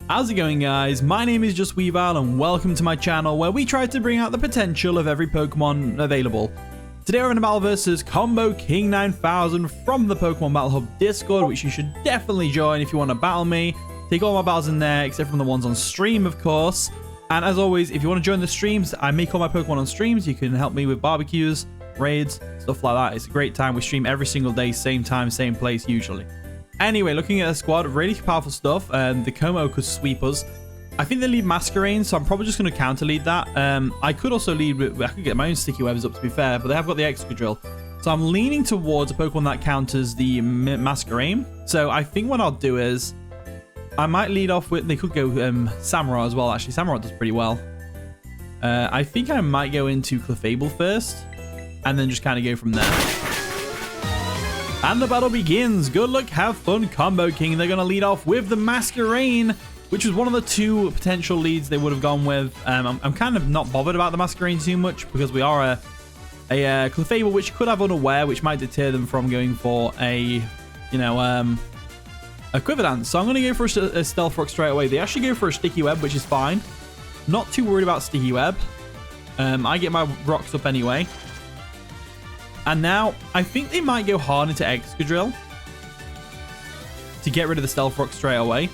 How's it going, guys? My name is Just Weavile and welcome to my channel where we try to bring out the potential of every Pokemon available. Today we're in a battle versus Combo King 9000 from the Pokemon Battle Hub Discord, which you should definitely join if you want to battle me. Take all my battles in there except from the ones on stream, of course. And as always, if you want to join the streams, I make all my Pokemon on streams. You can help me with barbecues, raids, stuff like that. It's a great time. We stream every single day, same time, same place usually. Anyway, looking at the squad, really powerful stuff. The Como could sweep us. I think they lead Masquerain, so I'm probably just going to counter lead that. I could also lead with, I could get my own sticky webs up to be fair, but they have got the Excadrill. So I'm leaning towards a Pokemon that counters the Masquerain. So I think what I'll do is, I might lead off with, they could go Samurott as well, actually. Samurott does pretty well. I think I might go into Clefable first, and then just kind of go from there. And the battle begins. Good luck, have fun, Combo King. They're going to lead off with the Masquerain, which was one of the two potential leads they would have gone with. I'm kind of not bothered about the Masquerain too much because we are a Clefable, which could have Unaware, which might deter them from going for a Quiver Dance. So I'm going to go for a Stealth Rock straight away. They actually go for a Sticky Web, which is fine. Not too worried about Sticky Web. I get my rocks up anyway. And now, I think they might go hard into Excadrill to get rid of the Stealth Rock straight away.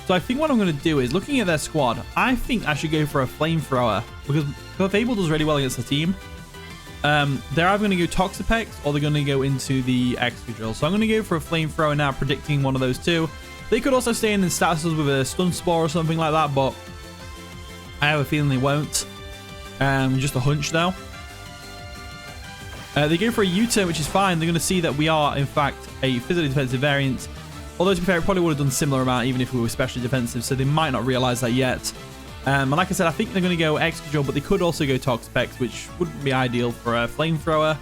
So I think what I'm going to do is, looking at their squad, I think I should go for a Flamethrower because Clefable does really well against the team. They're either going to go Toxapex or they're going to go into the Excadrill. So I'm going to go for a Flamethrower now, predicting one of those two. They could also stay in statuses with a Stun Spore or something like that, but I have a feeling they won't. Just a hunch though. They go for a U-turn, which is fine. They're going to see that we are, in fact, a physically defensive variant. Although, to be fair, it probably would have done similar amount even if we were especially defensive, so they might not realize that yet. And like I said, I think they're going to go Excadrill, but they could also go Toxapex, which wouldn't be ideal for a Flamethrower.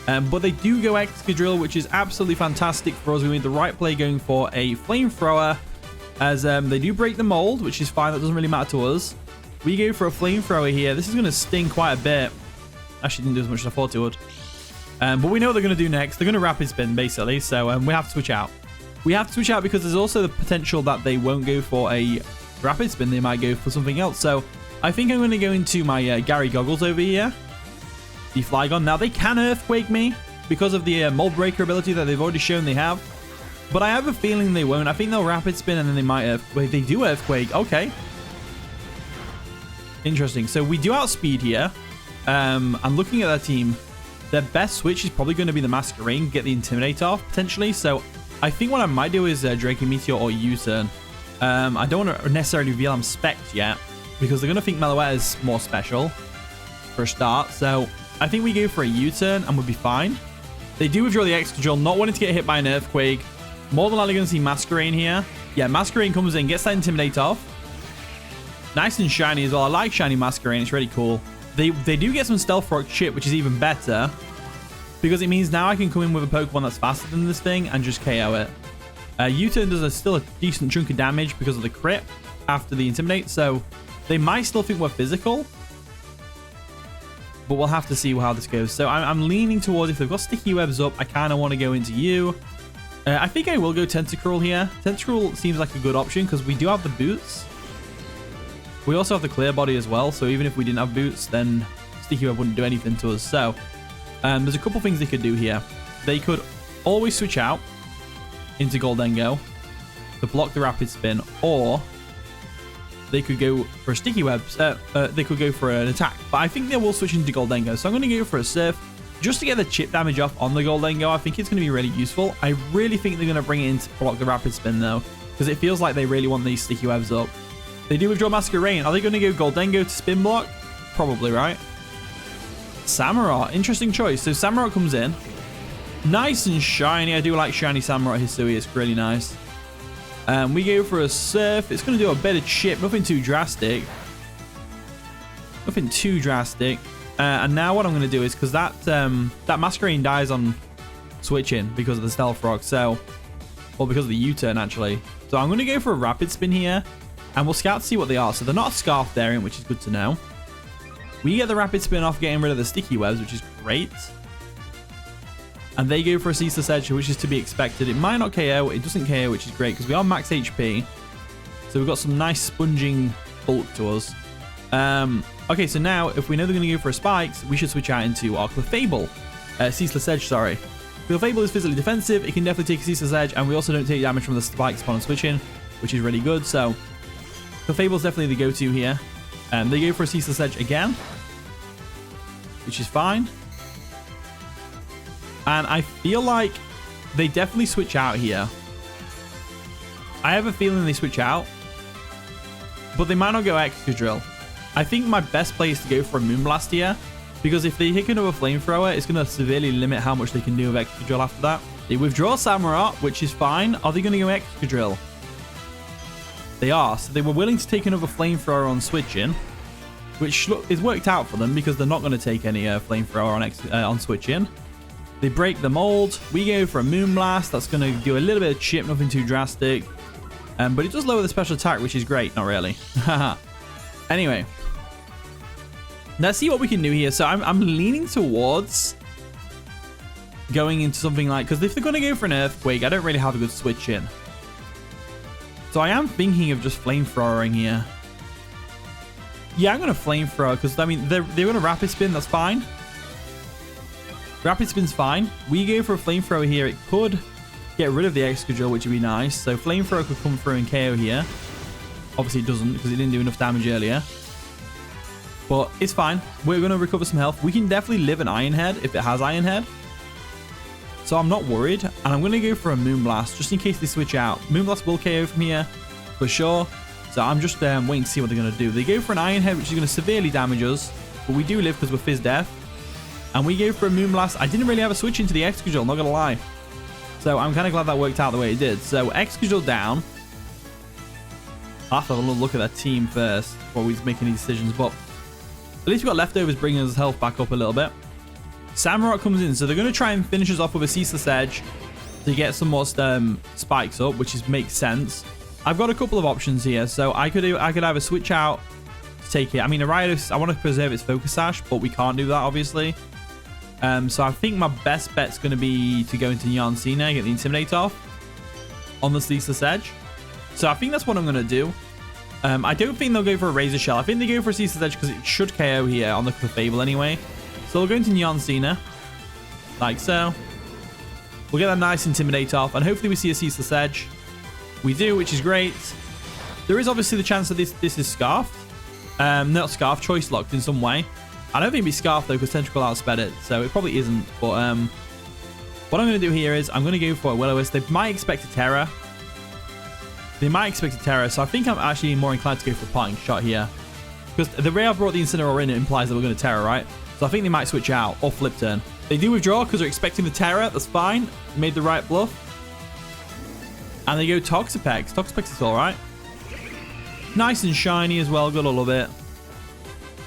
But they do go Excadrill, which is absolutely fantastic for us. We made the right play going for a Flamethrower, as they do break the mold, which is fine. That doesn't really matter to us. We go for a Flamethrower here. This is going to sting quite a bit. Actually, didn't do as much as I thought it would. But we know what they're going to do next. They're going to Rapid Spin, basically. So we have to switch out. We have to switch out because there's also the potential that they won't go for a Rapid Spin. They might go for something else. So I think I'm going to go into my Gary Goggles over here. The Flygon. Now, they can Earthquake me because of the Mold Breaker ability that they've already shown they have. But I have a feeling they won't. I think they'll Rapid Spin and then they might Earthquake. They do Earthquake. Okay. Interesting. So we do outspeed here. I'm looking at their team. Their best switch is probably going to be the Masquerain, get the Intimidate off, potentially. So I think what I might do is Draco Meteor or U-turn. I don't want to necessarily reveal I'm specced yet, because they're going to think Meloetta is more special for a start. So I think we go for a U-turn and we'll be fine. They do withdraw the Excadrill, not wanting to get hit by an Earthquake. More than likely going to see Masquerain here. Yeah, Masquerain comes in, gets that Intimidate off. Nice and shiny as well. I like shiny Masquerain. It's really cool. They do get some Stealth Rock chip, which is even better, because it means now I can come in with a Pokemon that's faster than this thing and just KO it. U-turn does still a decent chunk of damage because of the crit after the Intimidate, so they might still think we're physical, but we'll have to see how this goes. So I'm leaning towards, if they've got Sticky Webs up, I kind of want to go into you. I think I will go Tentacruel here. Tentacruel seems like a good option because we do have the boots. We also have the Clear Body as well, so even if we didn't have boots, then Sticky Web wouldn't do anything to us. So there's a couple things they could do here. They could always switch out into Goldengo to block the Rapid Spin, or they could go for a Sticky Web. They could go for an attack, but I think they will switch into Goldengo. So I'm going to go for a Surf just to get the chip damage off on the Goldengo. I think it's going to be really useful. I really think they're going to bring it in to block the Rapid Spin though, because it feels like they really want these Sticky Webs up. They do withdraw Masquerain. Are they going to go Goldengo to Spin Block? Probably, right? Samurott. Interesting choice. So Samurott comes in. Nice and shiny. I do like shiny Samurott Hisui. It's really nice. We go for a Surf. It's going to do a bit of chip. Nothing too drastic. Nothing too drastic. And now what I'm going to do is, because that Masquerain dies on switching because of the Stealth Rock. So, or because of the U-turn, actually. So I'm going to go for a Rapid Spin here. And we'll scout to see what they are. So they're not a Scarf variant, which is good to know. We get the Rapid Spin off, getting rid of the Sticky Webs, which is great. And they go for a Ceaseless Edge, which is to be expected. It might not KO. It doesn't KO, which is great, because we are max HP. So we've got some nice sponging bulk to us. Okay, so now if we know they're going to go for spikes, we should switch out into our Clefable. Ceaseless Edge, sorry. Clefable is physically defensive. It can definitely take a Ceaseless Edge, and we also don't take damage from the spikes upon switching, which is really good. So Clefable is definitely the go-to here. They go for a Ceaseless Edge again, which is fine. And I feel like they definitely switch out here. I have a feeling they switch out, but they might not go Excadrill. I think my best play is to go for a Moonblast here, because if they hit another Flamethrower, it's going to severely limit how much they can do with Excadrill after that. They withdraw Samurott, which is fine. Are they going to go Excadrill? They are. So they were willing to take another Flamethrower on switching, which is worked out for them because they're not going to take any Flamethrower on switching. They break the mold. We go for a Moonblast. That's going to do a little bit of chip, nothing too drastic. But it does lower the special attack, which is great. Not really. Anyway. Let's see what we can do here. So I'm leaning towards going into something like... Because if they're going to go for an Earthquake, I don't really have a good switch in. So I am thinking of just Flamethrowering here. Yeah, I'm going to Flamethrower because, I mean, they're going to Rapid Spin. That's fine. Rapid Spin's fine. We go for a Flamethrower here. It could get rid of the Excadrill, which would be nice. So Flamethrower could come through and KO here. Obviously, it doesn't because it didn't do enough damage earlier. But it's fine. We're going to recover some health. We can definitely live an Iron Head if it has Iron Head. So I'm not worried. And I'm going to go for a Moonblast just in case they switch out. Moonblast will KO from here for sure. So I'm just waiting to see what they're going to do. They go for an Iron Head, which is going to severely damage us. But we do live because we're Fizz Death. And we go for a Moonblast. I didn't really have a switch into the Excadrill, not going to lie. So I'm kind of glad that worked out the way it did. So Excadrill down. I'll have to have a look at that team first before we make any decisions. But at least we've got leftovers bringing his health back up a little bit. Samurott comes in. So they're going to try and finish us off with a Ceaseless Edge to get some more spikes up, which makes sense. I've got a couple of options here. So I could either switch out to take it. I mean, Ariados, I want to preserve its Focus Sash, but we can't do that, obviously. So I think my best bet's going to be to go into Yarncina, get the Intimidate off on the Ceaseless Edge. So I think that's what I'm going to do. I don't think they'll go for a Razor Shell. I think they go for a Ceaseless Edge because it should KO here on the Clefable anyway. So we'll go into Yarncina, like so. We'll get that nice Intimidate off, and hopefully we see a Ceaseless Edge. We do, which is great. There is obviously the chance that this is Scarfed. Not Scarf, Choice Locked in some way. I don't think it'd be Scarfed though, because Tentacle outsped it, so it probably isn't. But what I'm going to do here is I'm going to go for a Will-O-Wisp. They might expect a Terror. So I think I'm actually more inclined to go for a Parting Shot here. Because the way I brought the Incineroar in, it implies that we're going to Terror, right? So I think they might switch out or Flip Turn. They do withdraw because they're expecting the Terror. That's fine. Made the right bluff. And they go Toxapex. Toxapex is alright. Nice and shiny as well. Gotta love it.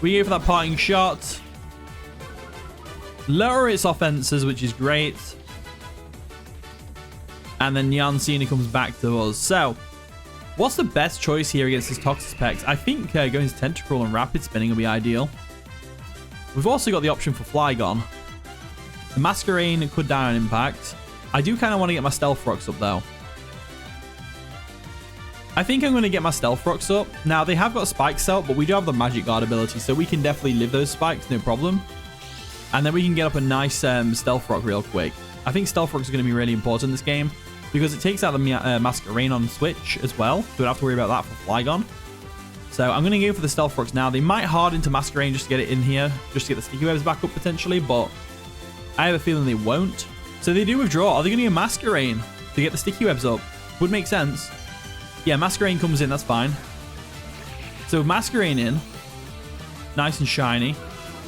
We go for that Parting Shot. Lower its offenses, which is great. And then Yarncina comes back to us. So, what's the best choice here against this Toxapex? I think going to Tentacruel and Rapid Spinning will be ideal. We've also got the option for Flygon. The Masquerain could die on impact. I do kind of want to get my Stealth Rocks up though. I think I'm going to get my Stealth Rocks up. Now, they have got Spikes out, but we do have the Magic Guard ability, so we can definitely live those Spikes, no problem. And then we can get up a nice Stealth Rock real quick. I think Stealth Rocks are going to be really important in this game, because it takes out the Masquerain on Switch as well, so we don't have to worry about that for Flygon. So I'm going to go for the Stealth Rocks now. They might hard into Masquerain just to get it in here, just to get the Sticky Webs back up potentially, but I have a feeling they won't. So they do withdraw. Are they going to get Masquerain to get the Sticky Webs up? Would make sense. Yeah, Masquerain comes in, that's fine. So Masquerain in. Nice and shiny.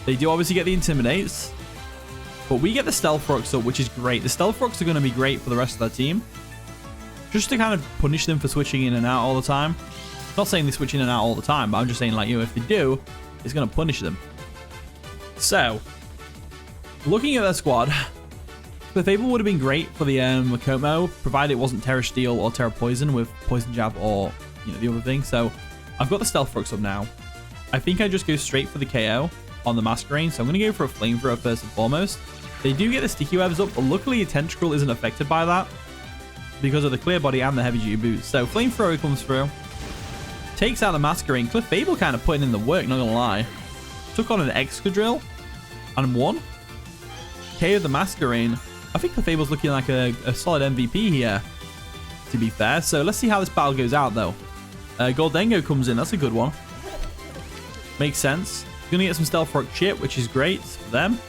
They do obviously get the Intimidates. But we get the Stealth Rocks up, which is great. The Stealth Rocks are going to be great for the rest of their team. Just to kind of punish them for switching in and out all the time. Not saying they switch in and out all the time, but I'm just saying, like, you know, if they do, it's going to punish them. So, looking at their squad, the Fable would have been great for the Makomo, provided it wasn't Terra Steel or Terra Poison with Poison Jab or, you know, the other thing. So, I've got the Stealth Rocks up now. I think I just go straight for the KO on the Masquerain, so I'm going to go for a Flamethrower first and foremost. They do get the Sticky Webs up, but luckily a Tentacruel isn't affected by that because of the Clear Body and the Heavy Duty Boots. So Flamethrower comes through. Takes out the Masquerade. Clefable kind of putting in the work, not gonna lie. Took on an Excadrill and won. KO'd the Masquerade. I think Clefable's looking like a solid MVP here, to be fair. So let's see how this battle goes out, though. Goldengo comes in. That's a good one. Makes sense. Gonna get some Stealth Rock chip, which is great for them.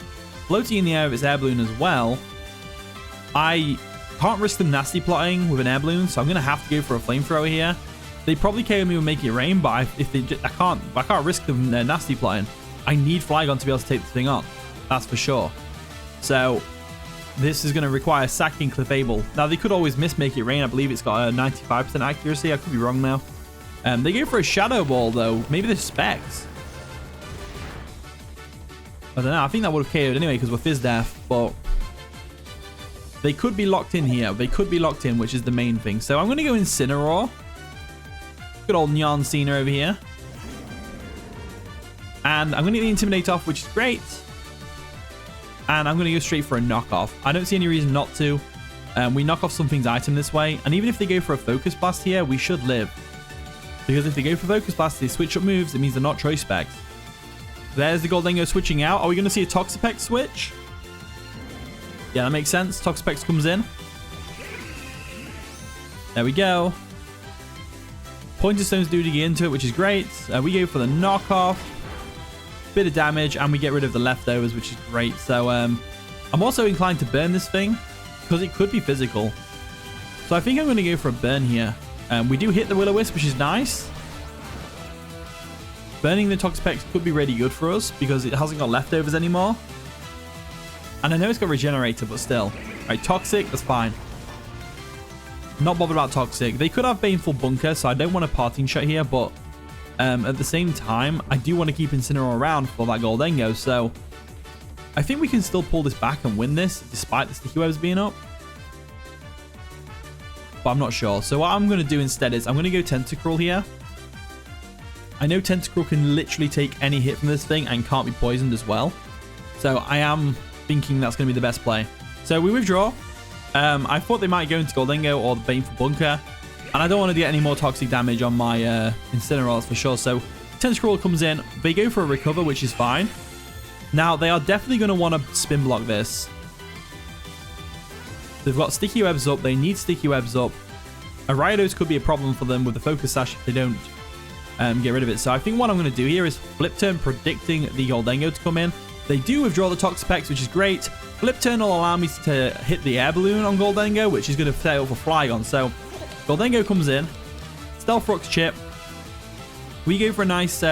Floating in the air with its air balloon as well. I can't risk them nasty plotting with an air balloon, so I'm gonna have to go for a flamethrower here. They probably KO me with Make It Rain, but I can't risk them nasty plotting. I need Flygon to be able to take this thing on. That's for sure. So this is going to require sacking Clefable. Now, they could always miss Make It Rain. I believe it's got a 95% accuracy. I could be wrong now. They go for a Shadow Ball, though. Maybe they're Specs. I don't know. I think that would have KO'd anyway because we're Fizz Death. But they could be locked in here. They could be locked in, which is the main thing. So I'm going to go Incineroar. Good old Nyan Cena over here. And I'm going to get the Intimidate off, which is great. And I'm going to go straight for a knockoff. I don't see any reason not to. We knock off something's item this way. And even if they go for a Focus Blast here, we should live. Because if they go for Focus Blast, they switch up moves. It means they're not Choice Specs. There's the Goldengo switching out. Are we going to see a Toxapex switch? Yeah, that makes sense. Toxapex comes in. There we go. Pointer Stones do dig into it, which is great. We go for the knockoff. Bit of damage, and we get rid of the leftovers, which is great. So I'm also inclined to burn this thing because it could be physical. So I think I'm going to go for a burn here. We do hit the Will-O-Wisp, which is nice. Burning the Toxapex could be really good for us because it hasn't got leftovers anymore. And I know it's got Regenerator, but still. All right, Toxic, that's fine. Not bothered about Toxic. They could have Baneful Bunker, so I don't want a Parting Shot here, but at the same time, I do want to keep Incineroar around for that Goldengo, so I think we can still pull this back and win this, despite the Sticky Webs being up. But I'm not sure. So what I'm going to do instead is I'm going to go Tentacruel here. I know Tentacruel can literally take any hit from this thing and can't be poisoned as well. So I am thinking that's going to be the best play. So we withdraw. I thought they might go into Goldengo or the Baneful Bunker. And I don't want to get any more toxic damage on my Incineroar for sure. So Tentacruel comes in. They go for a Recover, which is fine. Now, they are definitely going to want to Spin Block this. They've got Sticky Webs up. They need Sticky Webs up. A Riotose could be a problem for them with the Focus Sash if they don't get rid of it. So I think what I'm going to do here is Flip Turn, predicting the Goldengo to come in. They do withdraw the Toxapex, which is great. Flip Turn will allow me to hit the Air Balloon on Goldengo, which is going to set up for Flygon. So Goldengo comes in. Stealth Rock's chip. We go for a nice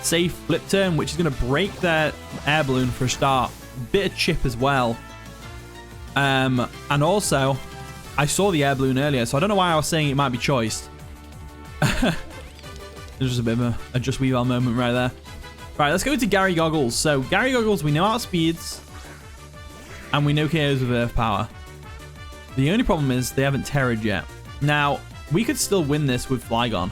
safe Flip Turn, which is going to break their Air Balloon for a start. Bit of chip as well. And also, I saw the Air Balloon earlier, so I don't know why I was saying it might be choiced. There's just a bit of a Just Weavile moment right there. Right, let's go to Gary Goggles. So Gary Goggles, we know outspeeds, and we know KOs with Earth Power. The only problem is they haven't Terra'd yet. Now, we could still win this with Flygon,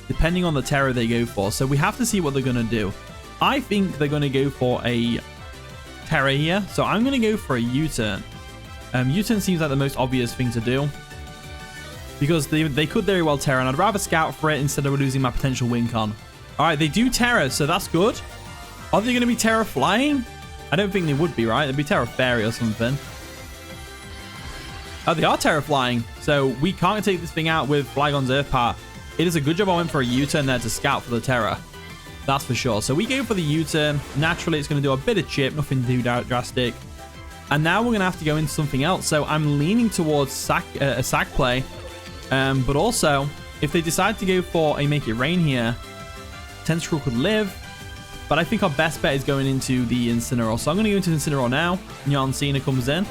depending on the Terror they go for. So we have to see what they're going to do. I think they're going to go for a Terror here. So I'm going to go for a U-turn. U-turn seems like the most obvious thing to do, because they could very well Terror, and I'd rather scout for it instead of losing my potential win con. All right, they do Terror, so that's good. Are they going to be Terror Flying? I don't think they would be, right? They'd be Terror Fairy or something. Oh, they are Terror Flying, so we can't take this thing out with Flygon's Earth Power. It is a good job I went for a U-turn there to scout for the Terror. That's for sure. So we go for the U-turn. Naturally, it's going to do a bit of chip, nothing too drastic. And now we're going to have to go into something else. So I'm leaning towards a sack play. But also, if they decide to go for a Make It Rain here, Tentacruel could live. But I think our best bet is going into the Incineroar. So I'm going to go into Incineroar now. Nyan Cena comes in.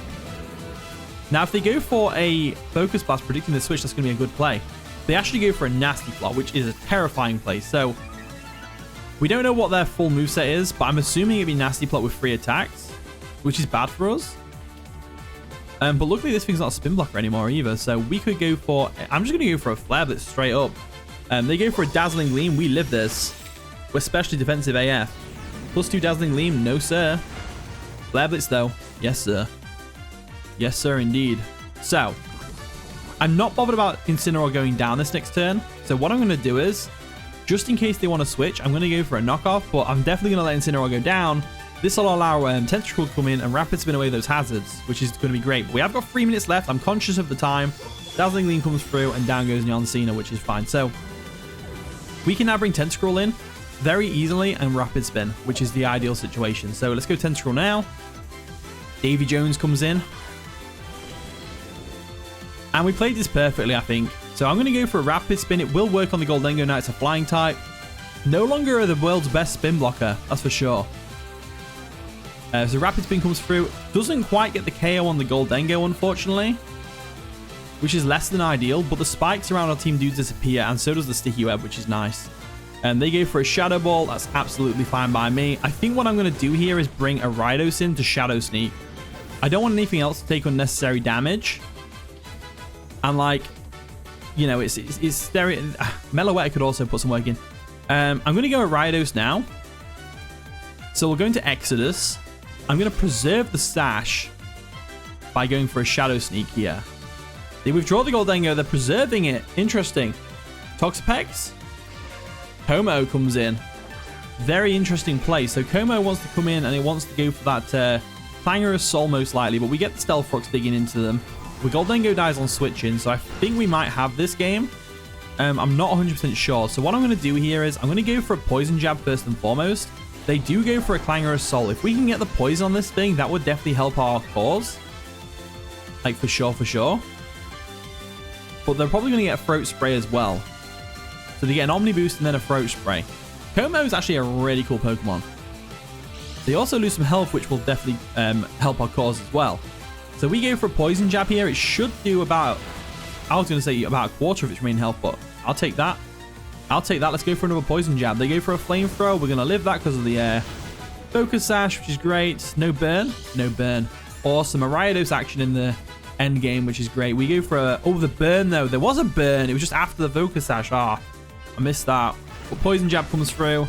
Now, if they go for a Focus Blast, predicting the switch, that's going to be a good play. They actually go for a Nasty Plot, which is a terrifying play. So we don't know what their full moveset is, but I'm assuming it'd be Nasty Plot with 3 attacks, which is bad for us. But luckily this thing's not a Spin Blocker anymore either, so we could go for... I'm just going to go for a Flare Blitz straight up. They go for a Dazzling Gleam. We live this. We're especially defensive AF. +2 Dazzling Gleam, no sir. Flare Blitz though, yes sir. Yes sir indeed. So, I'm not bothered about Incineroar going down this next turn. So what I'm going to do is, Just in case they want to switch, I'm going to go for a knockoff, but I'm definitely going to let Incineroar go down. This will allow Tentacruel to come in and Rapid Spin away those hazards, which is going to be great. But we have got 3 minutes left. I'm conscious of the time. Dazzling Gleam comes through, and down goes Neon Cena, which is fine. So we can now bring Tentacruel in very easily and Rapid Spin, which is the ideal situation. So let's go Tentacruel now. Davy Jones comes in. And we played this perfectly, I think. So I'm going to go for a Rapid Spin. It will work on the Goldengo now. It's a flying type. No longer are the world's best spin blocker, that's for sure. So Rapid Spin comes through. Doesn't quite get the KO on the Goldengo, unfortunately, which is less than ideal. But the spikes around our team do disappear, and so does the Sticky Web, which is nice. And they go for a Shadow Ball. That's absolutely fine by me. I think what I'm going to do here is bring a Ridos in to Shadow Sneak. I don't want anything else to take unnecessary damage. And like, you know, it's Meloetta could also put some work in. I'm going to go with Ridos now. So we'll go into Exodus. I'm going to preserve the stash by going for a Shadow Sneak here. They withdraw the Goldengo. They're preserving it. Interesting. Toxapex. Como comes in. Very interesting play. So Como wants to come in and it wants to go for that Clangorous Soul most likely. But we get the Stealth Rocks digging into them. The Goldengo dies on switching. So I think we might have this game. I'm not 100% sure. So what I'm going to do here is I'm going to go for a Poison Jab first and foremost. They do go for a Clangorous Soul. If we can get the poison on this thing, that would definitely help our cause. Like, for sure, for sure. But they're probably going to get a Throat Spray as well. So they get an Omni Boost and then a Throat Spray. Como is actually a really cool Pokemon. They also lose some health, which will definitely help our cause as well. So we go for a Poison Jab here. It should do about, I was going to say about a quarter of its remaining health, but I'll take that. I'll take that. Let's go for another Poison Jab. They go for a Flamethrower. We're going to live that because of the Focus Sash, which is great. No burn. No burn. Awesome. A Ridos action in the end game, which is great. We go for a... Oh, the burn, though. There was a burn. It was just after the Focus Sash. Ah, I missed that. But Poison Jab comes through.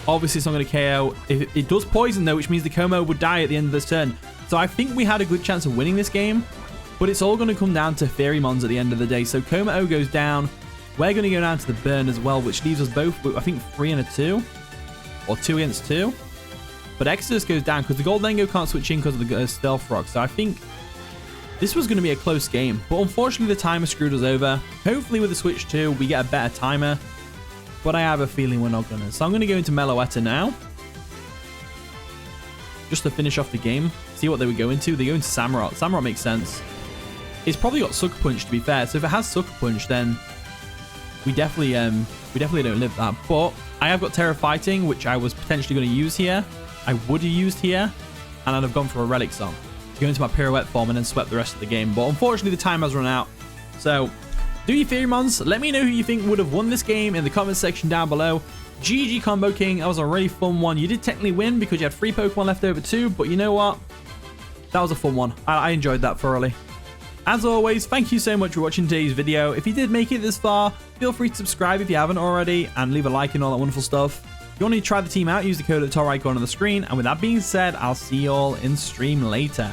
Obviously, it's not going to KO. If it does poison, though, which means the Como would die at the end of this turn. So I think we had a good chance of winning this game. But it's all going to come down to Fairy-Mons at the end of the day. So Como goes down. We're going to go down to the burn as well, which leaves us both, I think, 3 and a 2. Or 2 against 2. But Exodus goes down because the Goldengo can't switch in because of the Stealth Rock. So I think this was going to be a close game. But unfortunately, the timer screwed us over. Hopefully, with the Switch 2, we get a better timer. But I have a feeling we're not going to. So I'm going to go into Meloetta now. Just to finish off the game. See what they would go into. They go into Samurott. Samurott makes sense. It's probably got Sucker Punch, to be fair. So if it has Sucker Punch, then we definitely don't live that. But I have got Terra Fighting, which I was potentially going to use here. I would have used here, and I'd have gone for a Relic Song to go into my Pirouette form and then swept the rest of the game. But unfortunately, the time has run out. So do your Fairy-Mons. Let me know who you think would have won this game in the comments section down below. GG Combo King. That was a really fun one. You did technically win because you had 3 Pokemon left over too, but you know what? That was a fun one. I enjoyed that thoroughly. As always, thank you so much for watching today's video. If you did make it this far, feel free to subscribe if you haven't already, and leave a like and all that wonderful stuff. If you want to try the team out, use the code at the top right corner of the screen. And with that being said, I'll see you all in stream later.